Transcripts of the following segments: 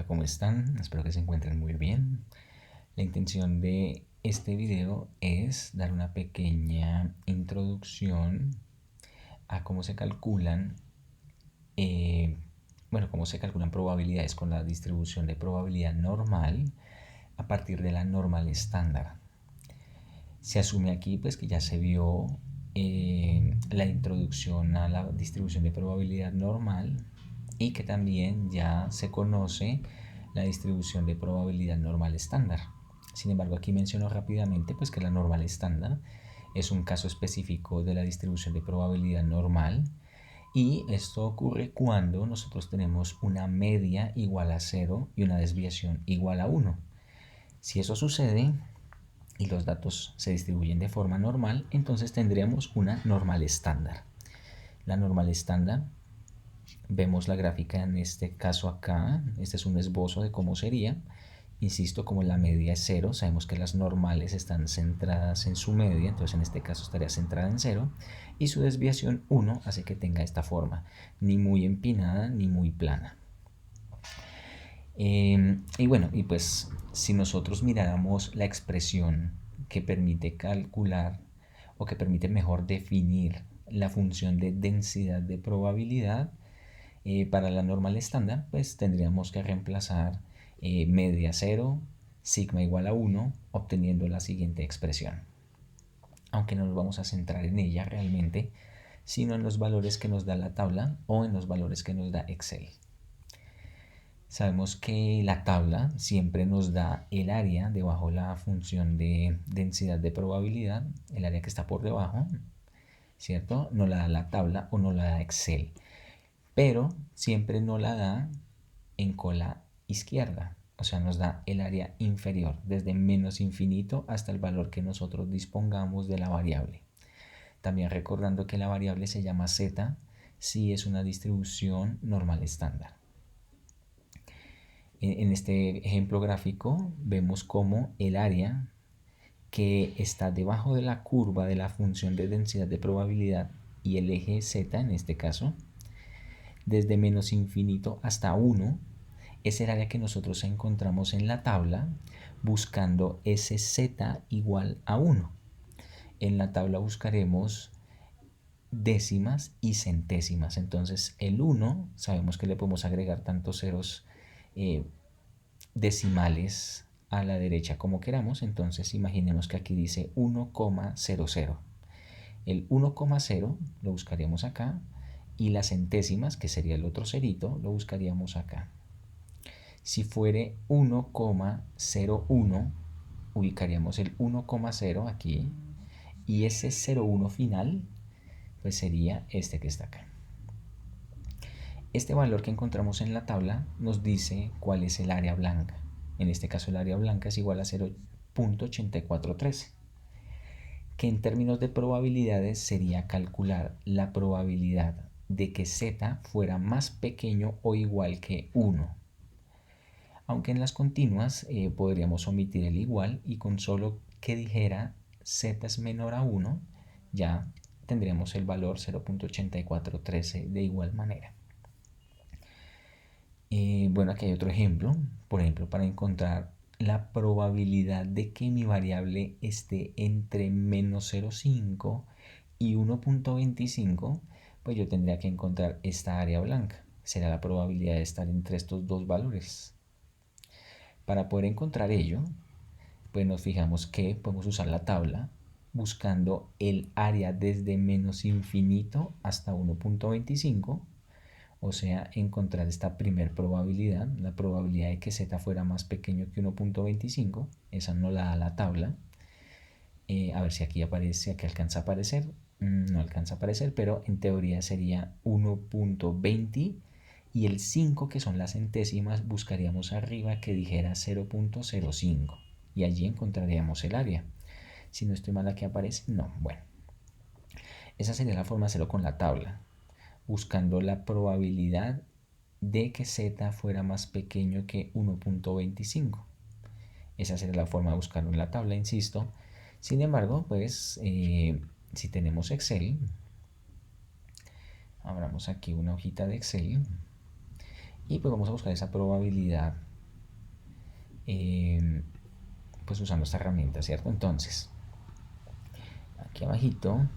Hola, ¿cómo están? Espero que se encuentren muy bien. La intención de este video es dar una pequeña introducción a cómo se calculan, eh, cómo se calculan probabilidades con la distribución de probabilidad normal a partir de la normal estándar. Se asume aquí pues que ya se vio la introducción a la distribución de probabilidad normal y que también ya se conoce la distribución de probabilidad normal estándar. Sin embargo, aquí menciono rápidamente pues que la normal estándar es un caso específico de la distribución de probabilidad normal, y esto ocurre cuando nosotros tenemos una media igual a 0 y una desviación igual a 1. Si eso sucede y los datos se distribuyen de forma normal, entonces tendríamos una normal estándar. La normal estándar, vemos la gráfica en este caso acá. Este es un esbozo de cómo sería. Insisto, como la media es 0, sabemos que las normales están centradas en su media, entonces en este caso estaría centrada en 0, y su desviación 1 hace que tenga esta forma, ni muy empinada ni muy plana. Y pues si nosotros miráramos la expresión que permite calcular o que permite mejor definir la función de densidad de probabilidad para la normal estándar, pues tendríamos que reemplazar media 0, sigma igual a 1, obteniendo la siguiente expresión. Aunque no nos vamos a centrar en ella realmente, sino en los valores que nos da la tabla o en los valores que nos da Excel. Sabemos que la tabla siempre nos da el área debajo de la función de densidad de probabilidad, el área que está por debajo, ¿cierto? No la da la tabla o no la da Excel, pero siempre no la da en cola izquierda, o sea, nos da el área inferior, desde menos infinito hasta el valor que nosotros dispongamos de la variable. También recordando que la variable se llama z si es una distribución normal estándar. En este ejemplo gráfico vemos cómo el área que está debajo de la curva de la función de densidad de probabilidad y el eje z en este caso, desde menos infinito hasta 1, es el área que nosotros encontramos en la tabla buscando ese z igual a 1. En la tabla buscaremos décimas y centésimas. Entonces el 1 sabemos que le podemos agregar tantos ceros decimales a la derecha como queramos. Entonces imaginemos que aquí dice 1,00. El 1,0 lo buscaríamos acá, y las centésimas, que sería el otro cerito, lo buscaríamos acá. Si fuere 1,01, ubicaríamos el 1,0 aquí, y ese 0,1 final pues sería este que está acá. Este valor que encontramos en la tabla nos dice cuál es el área blanca. En este caso el área blanca es igual a 0.8413, que en términos de probabilidades sería calcular la probabilidad de que z fuera más pequeño o igual que 1. Aunque en las continuas podríamos omitir el igual, y con solo que dijera z es menor a 1, ya tendríamos el valor 0.8413 de igual manera. Bueno, aquí hay otro ejemplo. Por ejemplo, para encontrar la probabilidad de que mi variable esté entre menos 0,5 y 1.25, pues yo tendría que encontrar esta área blanca. Será la probabilidad de estar entre estos dos valores. Para poder encontrar ello, pues nos fijamos que podemos usar la tabla buscando el área desde menos infinito hasta 1.25, o sea, encontrar esta primer probabilidad, la probabilidad de que z fuera más pequeño que 1.25, esa no la da la tabla. A ver si aquí aparece, aquí alcanza a aparecer, no alcanza a aparecer, pero en teoría sería 1.20, y el 5, que son las centésimas, buscaríamos arriba que dijera 0.05, y allí encontraríamos el área. Si no estoy mal, aquí aparece, no, bueno. Esa sería la forma de hacerlo con la tabla, buscando la probabilidad de que z fuera más pequeño que 1.25. Esa sería la forma de buscarlo en la tabla, insisto. Sin embargo, pues si tenemos Excel, abramos aquí una hojita de Excel y pues vamos a buscar esa probabilidad pues usando esta herramienta, ¿cierto? Entonces, aquí abajito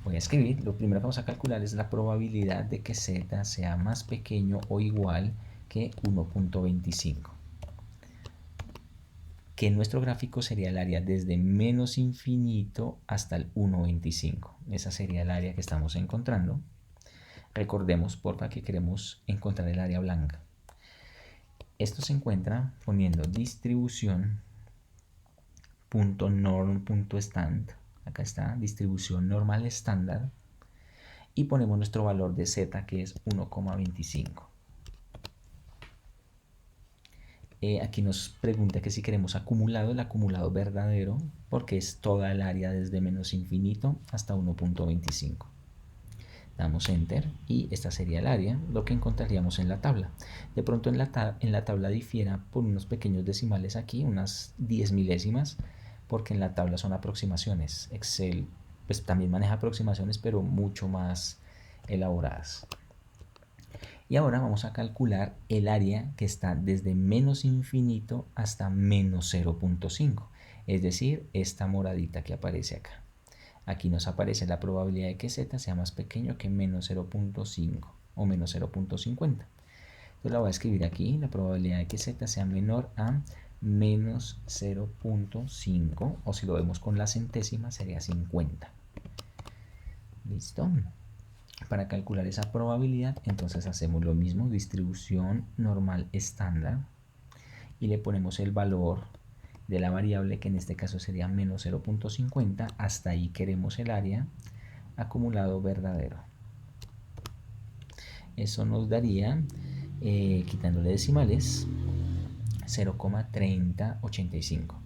voy a escribir, lo primero que vamos a calcular es la probabilidad de que z sea más pequeño o igual que 1.25. Que en nuestro gráfico sería el área desde menos infinito hasta el 1.25. Esa sería el área que estamos encontrando. Recordemos, porfa, que queremos encontrar el área blanca. Esto se encuentra poniendo distribución .norm.stand. Acá está, distribución normal estándar. Y ponemos nuestro valor de z, que es 1,25. Aquí nos pregunta que si queremos acumulado, el acumulado verdadero, porque es toda el área desde menos infinito hasta 1.25. Damos enter y esta sería el área, lo que encontraríamos en la tabla. De pronto en la tabla difiera por unos pequeños decimales aquí, unas 10 milésimas, porque en la tabla son aproximaciones. Excel pues también maneja aproximaciones, pero mucho más elaboradas. Y ahora vamos a calcular el área que está desde menos infinito hasta menos 0.5, es decir, esta moradita que aparece acá. Aquí nos aparece la probabilidad de que z sea más pequeño que menos 0.5 o menos 0.50. Entonces la voy a escribir aquí, la probabilidad de que z sea menor a menos 0.5, o si lo vemos con la centésima sería 50. ¿Listo? Para calcular esa probabilidad, entonces hacemos lo mismo, distribución normal estándar, y le ponemos el valor de la variable, que en este caso sería menos 0.50, hasta ahí queremos el área acumulado verdadero. Eso nos daría, quitándole decimales, 0,3085.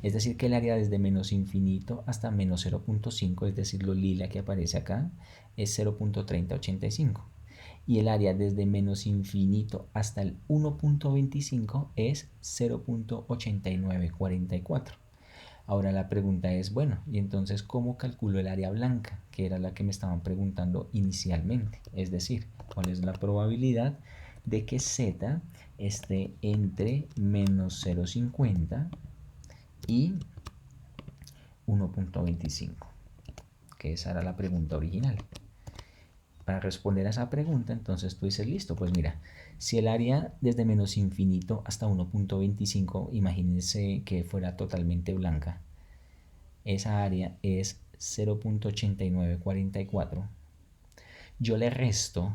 Es decir, que el área desde menos infinito hasta menos 0.5, es decir, lo lila que aparece acá, es 0.3085. Y el área desde menos infinito hasta el 1.25 es 0.8944. Ahora la pregunta es, bueno, ¿y entonces cómo calculo el área blanca? Que era la que me estaban preguntando inicialmente. Es decir, ¿cuál es la probabilidad de que z esté entre menos 0.50 y 1.25? Que esa era la pregunta original. Para responder a esa pregunta, entonces tú dices, listo, pues mira, si el área desde menos infinito hasta 1.25, imagínense que fuera totalmente blanca, esa área es 0.8944. Yo le resto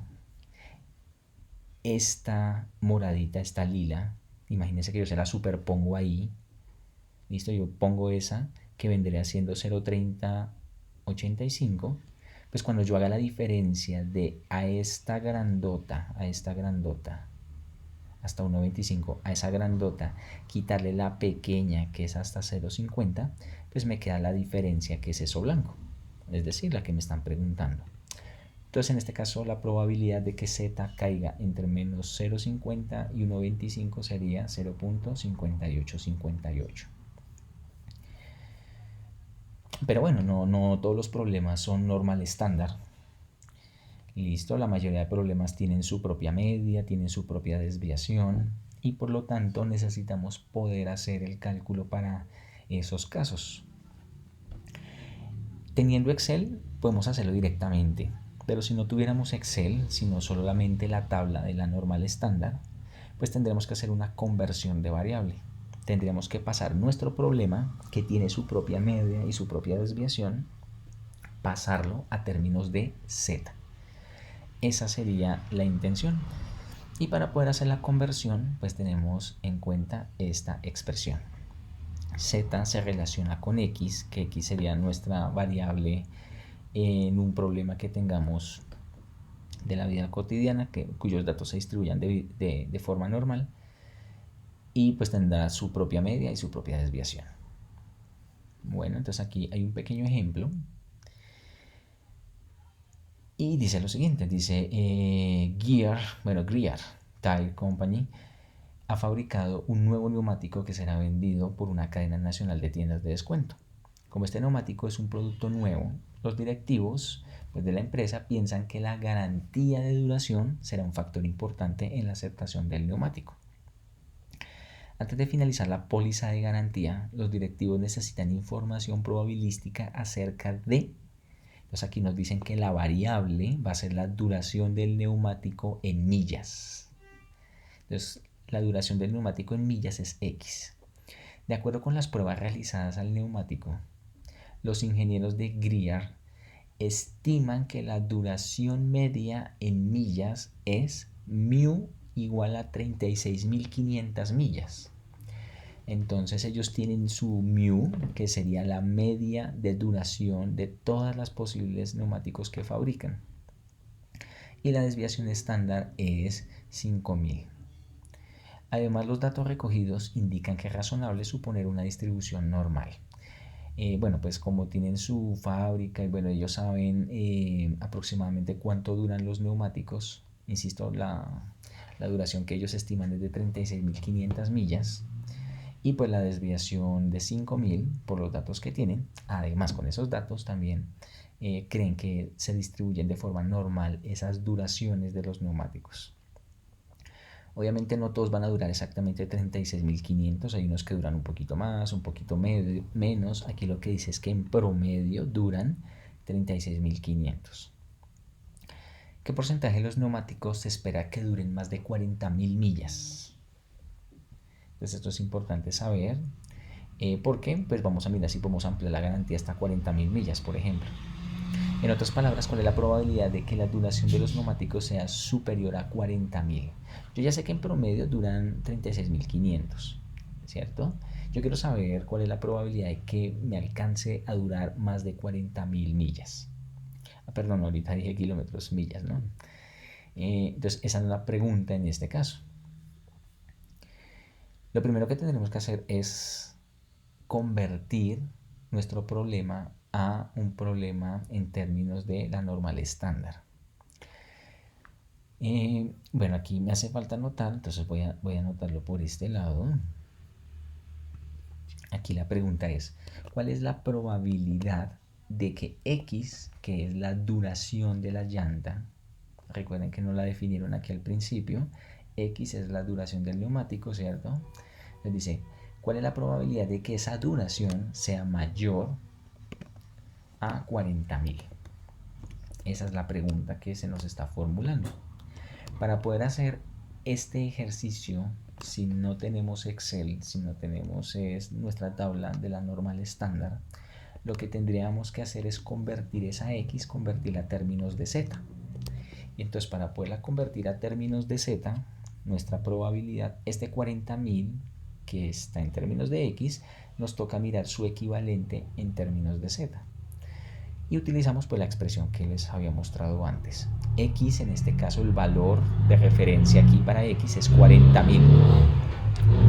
esta moradita, esta lila, imagínense que yo se la superpongo ahí, listo, yo pongo esa que vendría siendo 0.3085. Pues cuando yo haga la diferencia de a esta grandota, hasta 1.25, a esa grandota, quitarle la pequeña que es hasta 0.50, pues me queda la diferencia que es eso blanco, es decir, la que me están preguntando. Entonces en este caso la probabilidad de que z caiga entre menos 0.50 y 1.25 sería 0.5858. Pero bueno, no todos los problemas son normal estándar. Listo, la mayoría de problemas tienen su propia media, tienen su propia desviación, y por lo tanto necesitamos poder hacer el cálculo para esos casos. Teniendo Excel podemos hacerlo directamente, pero si no tuviéramos Excel, sino solamente la tabla de la normal estándar, pues tendremos que hacer una conversión de variable. Tendríamos que pasar nuestro problema, que tiene su propia media y su propia desviación, pasarlo a términos de z. Esa sería la intención. Y para poder hacer la conversión, pues tenemos en cuenta esta expresión. Z se relaciona con x, que x sería nuestra variable en un problema que tengamos de la vida cotidiana, cuyos datos se distribuyan de forma normal, y pues tendrá su propia media y su propia desviación. Bueno, entonces aquí hay un pequeño ejemplo. Y dice lo siguiente, dice Greer Tire Company ha fabricado un nuevo neumático que será vendido por una cadena nacional de tiendas de descuento. Como este neumático es un producto nuevo, los directivos de la empresa piensan que la garantía de duración será un factor importante en la aceptación del neumático. Antes de finalizar la póliza de garantía, los directivos necesitan información probabilística acerca de... Entonces aquí nos dicen que la variable va a ser la duración del neumático en millas. Entonces la duración del neumático en millas es X. De acuerdo con las pruebas realizadas al neumático, los ingenieros de Greer estiman que la duración media en millas es mu igual a 36.500 millas. Entonces ellos tienen su mu, que sería la media de duración de todas las posibles neumáticos que fabrican. Y la desviación estándar es 5.000. Además, los datos recogidos indican que es razonable suponer una distribución normal. Bueno, pues como tienen su fábrica y bueno, ellos saben aproximadamente cuánto duran los neumáticos. Insisto, la duración que ellos estiman es de 36.500 millas. Y pues la desviación de 5.000 por los datos que tienen. Además, con esos datos también creen que se distribuyen de forma normal esas duraciones de los neumáticos. Obviamente no todos van a durar exactamente 36.500, hay unos que duran un poquito más, un poquito menos. Aquí lo que dice es que en promedio duran 36.500. ¿Qué porcentaje de los neumáticos se espera que duren más de 40.000 millas? Entonces esto es importante saber. ¿Por qué? Pues vamos a mirar si podemos ampliar la garantía hasta 40.000 millas, por ejemplo. En otras palabras, ¿cuál es la probabilidad de que la duración de los neumáticos sea superior a 40.000? Yo ya sé que en promedio duran 36.500, ¿cierto? Yo quiero saber cuál es la probabilidad de que me alcance a durar más de 40.000 millas. Perdón, ahorita dije kilómetros, millas, ¿no? Entonces, esa es la pregunta en este caso. Lo primero que tendremos que hacer es convertir nuestro problema a un problema en términos de la normal estándar. Bueno, aquí me hace falta anotar, entonces voy a anotarlo por este lado. Aquí la pregunta es, ¿cuál es la probabilidad de que X, que es la duración de la llanta, recuerden que no la definieron aquí al principio, X es la duración del neumático, ¿cierto? Entonces dice, ¿cuál es la probabilidad de que esa duración sea mayor a 40.000? Esa es la pregunta que se nos está formulando. Para poder hacer este ejercicio, si no tenemos Excel, si no tenemos nuestra tabla de la normal estándar, lo que tendríamos que hacer es convertir esa X, convertirla a términos de Z. Y entonces para poderla convertir a términos de Z, nuestra probabilidad, este 40.000 que está en términos de X, nos toca mirar su equivalente en términos de Z. Y utilizamos pues la expresión que les había mostrado antes. X, en este caso el valor de referencia aquí para X es 40.000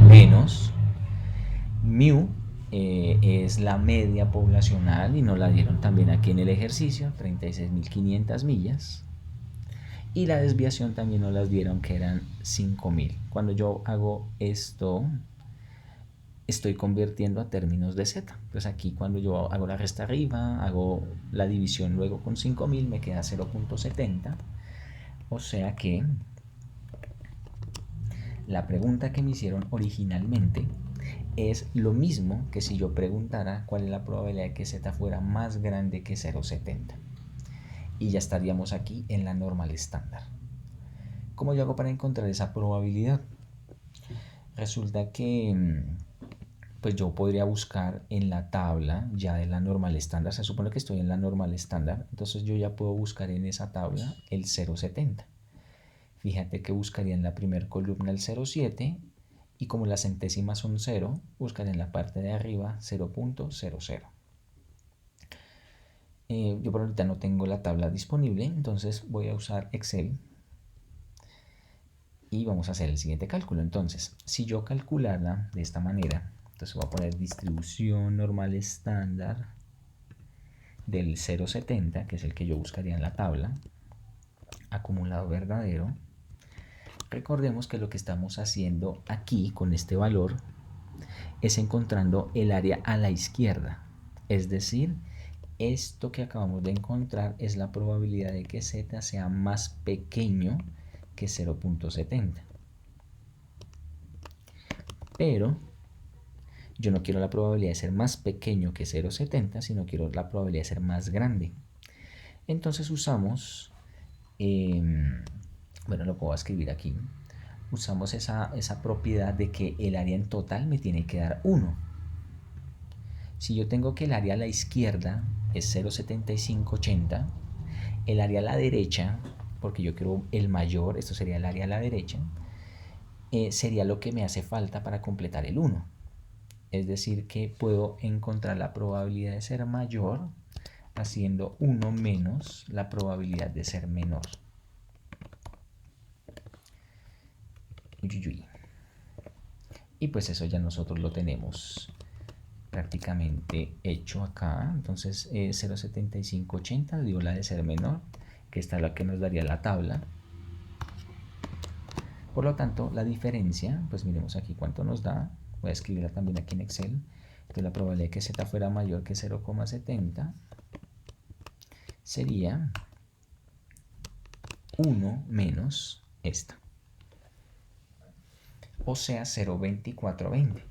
menos mu, es la media poblacional y nos la dieron también aquí en el ejercicio, 36.500 millas. Y la desviación también nos las dieron que eran 5.000. Cuando yo hago esto, estoy convirtiendo a términos de Z. Entonces aquí cuando yo hago la resta arriba, hago la división luego con 5.000, me queda 0.70. O sea que la pregunta que me hicieron originalmente es lo mismo que si yo preguntara cuál es la probabilidad de que Z fuera más grande que 0.70. Y ya estaríamos aquí en la normal estándar. ¿Cómo yo hago para encontrar esa probabilidad? Resulta que pues yo podría buscar en la tabla ya de la normal estándar. Se supone que estoy en la normal estándar, entonces yo ya puedo buscar en esa tabla el 0.70. Fíjate que buscaría en la primera columna el 0.7 y como las centésimas son 0, buscaré en la parte de arriba 0.00. Yo por ahorita no tengo la tabla disponible, entonces voy a usar Excel y vamos a hacer el siguiente cálculo. Entonces, si yo calculara de esta manera, entonces voy a poner distribución normal estándar del 0.70, que es el que yo buscaría en la tabla, acumulado verdadero. Recordemos que lo que estamos haciendo aquí con este valor es encontrando el área a la izquierda, es decir, esto que acabamos de encontrar es la probabilidad de que Z sea más pequeño que 0.70. pero yo no quiero la probabilidad de ser más pequeño que 0,70, sino quiero la probabilidad de ser más grande. Entonces usamos, bueno, lo puedo escribir aquí, usamos esa propiedad de que el área en total me tiene que dar 1. Si yo tengo que el área a la izquierda es 0,7580, el área a la derecha, porque yo quiero el mayor, esto sería el área a la derecha, sería lo que me hace falta para completar el 1. Es decir, que puedo encontrar la probabilidad de ser mayor haciendo 1 menos la probabilidad de ser menor. Y pues eso ya nosotros lo tenemos prácticamente hecho acá. Entonces 0,7580 dio la de ser menor, que esta es la que nos daría la tabla. Por lo tanto, la diferencia, pues miremos aquí cuánto nos da. Voy a escribirla también aquí en Excel. Entonces la probabilidad de que z fuera mayor que 0,70 sería 1 menos esta, o sea 0,2420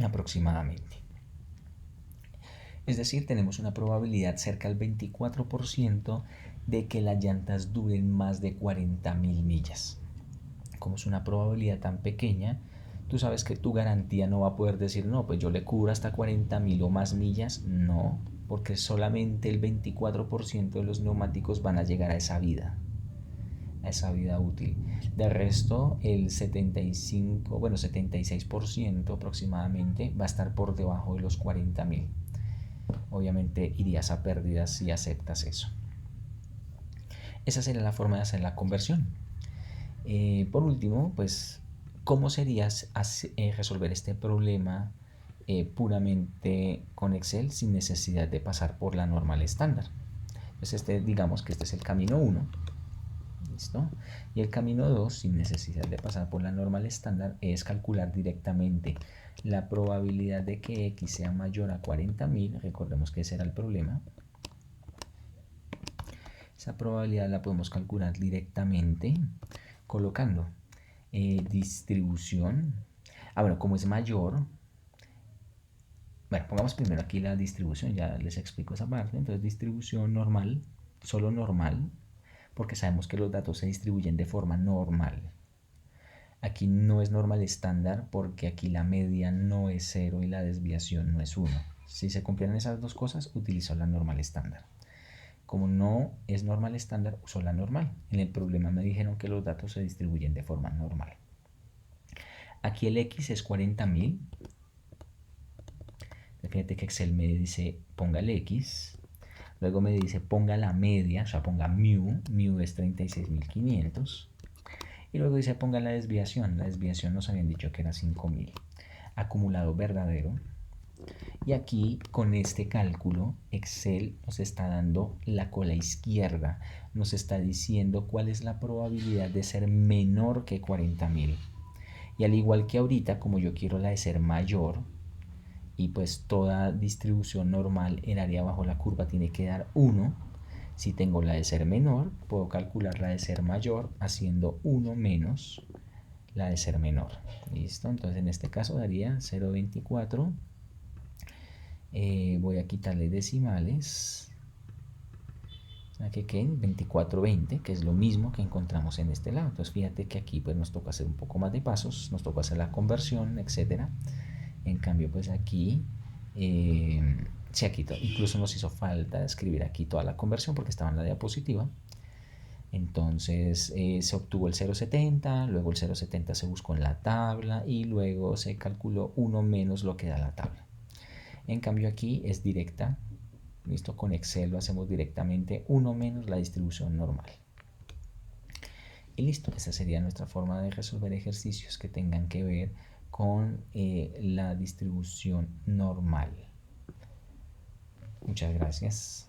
aproximadamente. Es decir, tenemos una probabilidad cerca del 24% de que las llantas duren más de 40.000 millas. Como es una probabilidad tan pequeña, tú sabes que tu garantía no va a poder decir, no, pues yo le cubro hasta 40.000 o más millas. No, porque solamente el 24% de los neumáticos van a llegar a esa vida útil. De resto, el 76% aproximadamente va a estar por debajo de los 40.000. Obviamente irías a pérdidas si aceptas eso. Esa sería la forma de hacer la conversión. Por último, pues, ¿cómo sería resolver este problema puramente con Excel sin necesidad de pasar por la normal estándar? Pues digamos que este es el camino 1. ¿Listo? Y el camino 2, sin necesidad de pasar por la normal estándar, es calcular directamente la probabilidad de que X sea mayor a 40.000. Recordemos que ese era el problema. Esa probabilidad la podemos calcular directamente colocando distribución. Bueno, como es mayor, bueno, pongamos primero aquí la distribución, ya les explico esa parte. Entonces, distribución normal, solo normal, porque sabemos que los datos se distribuyen de forma normal. Aquí no es normal estándar porque aquí la media no es 0 y la desviación no es 1. Si se cumplieran esas dos cosas, utilizo la normal estándar. Como no es normal estándar, uso la normal. En el problema me dijeron que los datos se distribuyen de forma normal. Aquí el X es 40.000. Fíjate que Excel me dice ponga el X. Luego me dice ponga la media, o sea, ponga mu. Mu es 36.500. Y luego dice ponga la desviación. La desviación nos habían dicho que era 5.000. Acumulado verdadero. Y aquí con este cálculo Excel nos está dando la cola izquierda. Nos está diciendo cuál es la probabilidad de ser menor que 40.000. Y al igual que ahorita, como yo quiero la de ser mayor, y pues toda distribución normal, el área bajo la curva tiene que dar 1. Si tengo la de ser menor, puedo calcular la de ser mayor haciendo 1 menos la de ser menor. ¿Listo? Entonces en este caso daría 0,24. Voy a quitarle decimales. Aquí que 2420, que es lo mismo que encontramos en este lado. Entonces fíjate que aquí pues nos toca hacer un poco más de pasos, nos toca hacer la conversión, etcétera. En cambio pues aquí sí, aquí incluso nos hizo falta escribir aquí toda la conversión porque estaba en la diapositiva. Entonces se obtuvo el 0,70, luego el 0,70 se buscó en la tabla y luego se calculó 1 menos lo que da la tabla. En cambio aquí es directa. Listo, con Excel lo hacemos directamente 1 menos la distribución normal. Y listo, esa sería nuestra forma de resolver ejercicios que tengan que ver con la distribución normal. Muchas gracias.